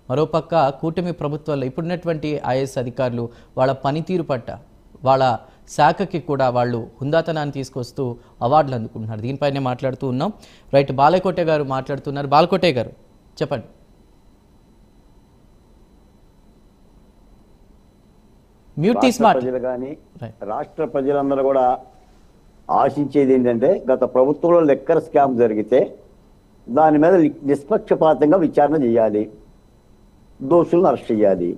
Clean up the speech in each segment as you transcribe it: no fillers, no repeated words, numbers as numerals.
మరోపక్క కూటమి ప్రభుత్వాల్లో ఇప్పుడున్నటువంటి ఐఏఎస్ అధికారులు వాళ్ళ పనితీరు పట్ల వాళ్ళ శాఖకి కూడా వాళ్ళు హుందాతనాన్ని తీసుకొస్తూ అవార్డులు అందుకుంటున్నారు. దీనిపైనే మాట్లాడుతూ ఉన్నాం. రైట్, బాలకోటే గారు మాట్లాడుతున్నారు. బాలకోటే గారు చెప్పండి. రాష్ట్ర ప్రజలందరూ కూడా ఆశించేది ఏంటంటే, గత ప్రభుత్వంలో లెక్కర్ స్కామ్ జరిగితే దాని మీద నిష్పక్షపాతంగా విచారణ చేయాలి, దోషులను అరెస్ట్ చేయాలి.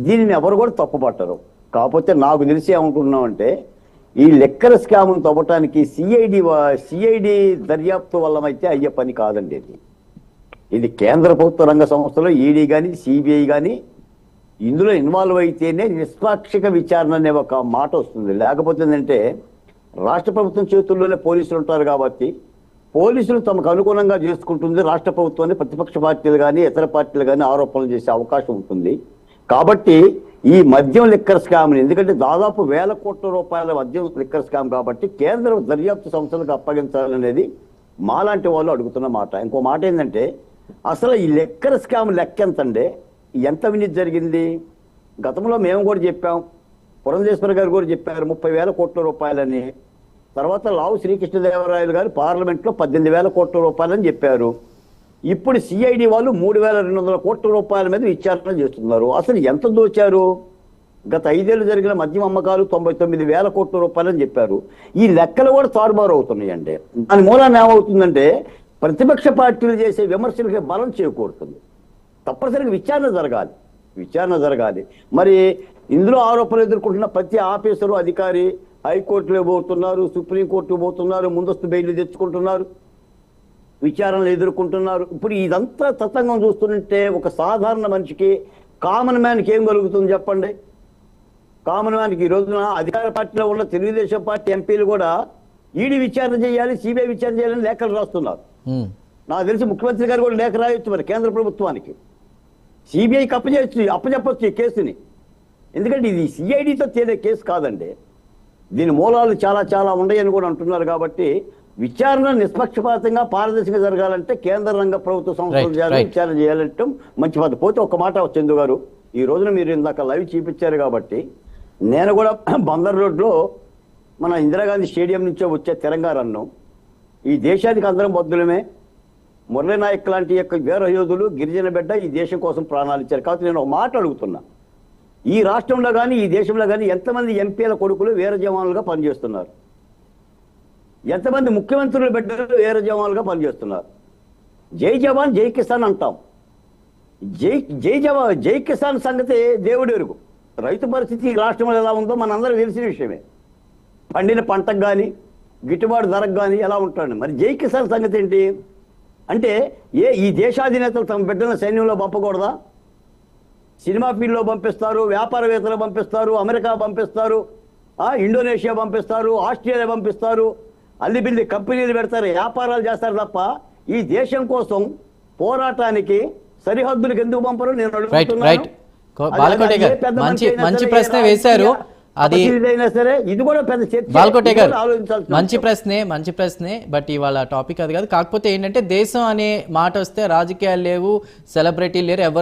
దీనిని ఎవరు కూడా తప్పుపట్టరు. కాకపోతే నాకు తెలిసి ఏమనుకుంటున్నామంటే, ఈ లెక్కర్ స్కామ్ను తవ్వటానికి సిఐడి దర్యాప్తు వల్లమైతే అయ్యే పని కాదండి. ఇది కేంద్ర ప్రభుత్వ రంగ సంస్థలో ఈడీ కానీ సిబిఐ కానీ ఇందులో ఇన్వాల్వ్ అయితేనే నిష్పాక్షిక విచారణ అనే ఒక మాట వస్తుంది. లేకపోతే ఏంటంటే, రాష్ట్ర ప్రభుత్వం చేతుల్లోనే పోలీసులు ఉంటారు కాబట్టి పోలీసులు తమకు అనుగుణంగా చేసుకుంటుంది. రాష్ట్ర ప్రభుత్వాన్ని ప్రతిపక్ష పార్టీలు కానీ ఇతర పార్టీలు కానీ ఆరోపణలు చేసే అవకాశం ఉంటుంది. కాబట్టి ఈ మద్యం లిక్కర్ స్కామ్, ఎందుకంటే దాదాపు 1000 కోట్ల రూపాయల మద్యం లిక్కర్ స్కామ్ కాబట్టి కేంద్ర దర్యాప్తు సంస్థలకు అప్పగించాలనేది మాలాంటి వాళ్ళు అడుగుతున్న మాట. ఇంకో మాట ఏంటంటే, అసలు ఈ లిక్కర్ స్కామ్ లెక్కెంతండి, ఎంత అవినీతి జరిగింది? గతంలో మేము కూడా చెప్పాం, పురంధేశ్వర గారు కూడా చెప్పారు 30,000 కోట్ల రూపాయలని. తర్వాత లావు శ్రీకృష్ణదేవరాయలు గారు పార్లమెంట్లో 18,000 కోట్ల రూపాయలని చెప్పారు. ఇప్పుడు సిఐడి వాళ్ళు 3,200 కోట్ల రూపాయల మీద విచారణ చేస్తున్నారు. అసలు ఎంత దోచారు? గత 5 ఏళ్ళు జరిగిన మద్యం అమ్మకాలు 99,000 కోట్ల రూపాయలని చెప్పారు. ఈ లెక్కలు కూడా తారుమారు అవుతున్నాయండి. దాని మూలాన్ని ఏమవుతుందంటే, ప్రతిపక్ష పార్టీలు చేసే విమర్శలకి బలం చేకూరుతుంది. తప్పనిసరిగా విచారణ జరగాలి. మరి ఇందులో ఆరోపణలు ఎదుర్కొంటున్న ప్రతి ఆఫీసరు అధికారి హైకోర్టులో పోతున్నారు, సుప్రీంకోర్టుకు పోతున్నారు, ముందస్తు బెయిల్ తెచ్చుకుంటున్నారు, విచారణలు ఎదుర్కొంటున్నారు. ఇప్పుడు ఇదంతా తతంగం చూస్తుంటే ఒక సాధారణ మనిషికి, కామన్ మ్యాన్కి ఏం కలుగుతుంది చెప్పండి? కామన్ మ్యాన్కి ఈ రోజున అధికార పార్టీలో ఉన్న తెలుగుదేశం పార్టీ ఎంపీలు కూడా ఈడీ విచారణ చేయాలి, సిబిఐ విచారణ చేయాలని లేఖలు రాస్తున్నారు. నాకు తెలిసి ముఖ్యమంత్రి గారు కూడా లేఖ రాయొచ్చు మరి కేంద్ర ప్రభుత్వానికి. సిబిఐకి అప్పచెప్పచ్చు ఈ కేసుని. ఎందుకంటే ఇది సిఐడితో తేలే కేసు కాదండి. దీని మూలాలు చాలా ఉన్నాయని కూడా అంటున్నారు. కాబట్టి విచారణ నిష్పక్షపాతంగా పారదర్శకంగా జరగాలంటే కేంద్ర రంగ ప్రభుత్వ సంస్థలు విచారణ చేయాలంటే మంచి పద్ధతి. పోతే ఒక మాట చందు గారు, ఈ రోజున మీరు ఇందాక లైవ్ చూపించారు కాబట్టి నేను కూడా బందర్ రోడ్లో మన ఇందిరాగాంధీ స్టేడియం నుంచో వచ్చే తెలంగాణను, ఈ దేశానికి అందరం బద్దులమే, మురళీ నాయక్ లాంటి యొక్క వీర యోధులు, గిరిజన బిడ్డ ఈ దేశం కోసం ప్రాణాలు ఇచ్చారు. కాబట్టి నేను ఒక మాట అడుగుతున్నా, ఈ రాష్ట్రంలో కానీ ఈ దేశంలో కానీ ఎంతమంది ఎంపీల కొడుకులు వీర జవాన్లుగా పనిచేస్తున్నారు? ఎంతమంది ముఖ్యమంత్రుల బిడ్డలు వీర జవాన్లుగా పనిచేస్తున్నారు? జై జవాన్ జై కిసాన్ అంటాం. జై కిసాన్ సంగతి దేవుడు ఎరుగు. రైతు పరిస్థితి ఈ రాష్ట్రంలో ఎలా ఉందో మనందరూ తెలిసిన విషయమే. పండిన పంటకు కానీ గిట్టుబాటు ధరకు కానీ ఎలా ఉంటాడు. మరి జై కిసాన్ సంగతి ఏంటి అంటే, ఈ దేశాధినేతలు తమ బిడ్డలను సైన్యంలో పంపకూడదా? సినిమా ఫీల్డ్లో పంపిస్తారు, వ్యాపారవేత్తలు పంపిస్తారు, అమెరికా పంపిస్తారు, ఇండోనేషియా పంపిస్తారు, ఆస్ట్రేలియా పంపిస్తారు, అల్లిబిల్లి కంపెనీలు పెడతారు, వ్యాపారాలు చేస్తారు. తప్ప ఈ దేశం కోసం పోరాటానికి సరిహద్దులకు ఎందుకు పంపరు? నేను అడుగుతున్నాను. మంచి ప్రశ్న వేశారు. అది ఇది కూడా పెద్ద చర్చ. బాలకోటే గారు మంచి ప్రశ్నే. బట్ ఇవాళ టాపిక్ అది కాదు. కాకపోతే ఏంటంటే, దేశం అనే మాట వస్తే రాజకీయాలు లేవు, సెలబ్రిటీలు లేరు, ఎవరు